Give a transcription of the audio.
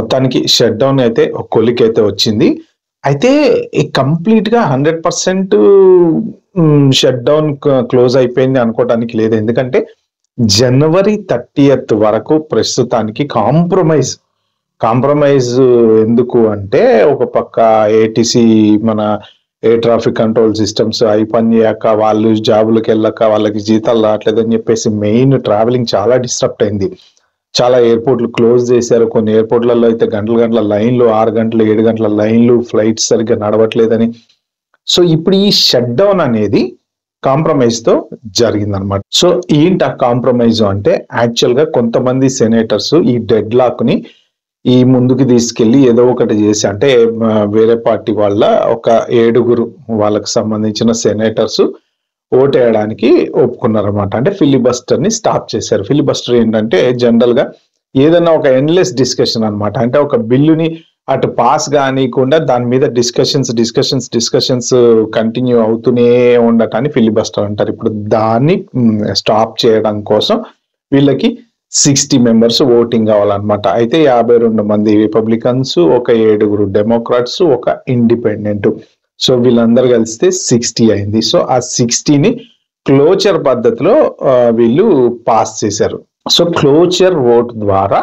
మొత్తానికి shut down అయితే ఒక కొలిక్ అయితే వచ్చింది. అయితే కంప్లీట్ గా 100% షట్ డౌన్ క్లోజ్ అయిపోయింది అనుకోవడానికి లేదు. ఎందుకంటే జనవరి 30th వరకు ప్రస్తుతానికి కాంప్రమైజ్ ఎందుకు అంటే, ఒక పక్క ఏటీసీ మన ఎయిర్ ట్రాఫిక్ కంట్రోల్ సిస్టమ్స్ అవి పనిచేయక, వాళ్ళు జాబులకు వెళ్ళక, వాళ్ళకి జీతాలు రావట్లేదని చెప్పేసి మెయిన్ ట్రావెలింగ్ చాలా డిస్టర్బ్ అయింది. చాలా ఎయిర్పోర్ట్లు క్లోజ్ చేశారు. కొన్ని ఎయిర్పోర్ట్లలో అయితే గంటల లైన్లు, 6 గంటలు 7 గంటల లైన్లు, ఫ్లైట్స్ సరిగ్గా నడవట్లేదని. సో ఇప్పుడు ఈ షట్ డౌన్ అనేది కాంప్రమైజ్ తో జరిగిందనమాట. సో ఏంటి ఆ కాంప్రమైజ్ అంటే, యాక్చువల్ గా కొంతమంది సెనేటర్స్ ఈ డెడ్ లాక్ ని ఈ ముందుకు తీసుకెళ్లి ఏదో ఒకటి చేసి, అంటే వేరే పార్టీ వాళ్ళ ఒక 7 వాళ్ళకి సంబంధించిన సెనేటర్స్ ఓటేయడానికి ఒప్పుకున్నారన్నమాట. అంటే ఫిలిబస్టర్ ని స్టాప్ చేశారు. ఫిలిబస్టర్ ఏంటంటే జనరల్ గా ఏదైనా ఒక ఎండ్లెస్ డిస్కషన్ అనమాట. అంటే ఒక బిల్లుని అటు పాస్ కానికుండా దాని మీద డిస్కషన్స్ కంటిన్యూ అవుతూనే ఉండటాన్ని ఫిలిబస్టర్ అంటారు. ఇప్పుడు దాన్ని స్టాప్ చేయడం కోసం వీళ్ళకి 60 మెంబర్స్ ఓటింగ్ కావాలన్నమాట. అయితే 52 మంది రిపబ్లికన్స్, ఒక 7 డెమోక్రాట్స్, ఒక ఇండిపెండెంట్. సో వీళ్ళందరూ కలిస్తే 60 అయింది. సో ఆ 60ని క్లోచర్ పద్ధతిలో వీళ్ళు పాస్ చేశారు. సో క్లోచర్ ఓట్ ద్వారా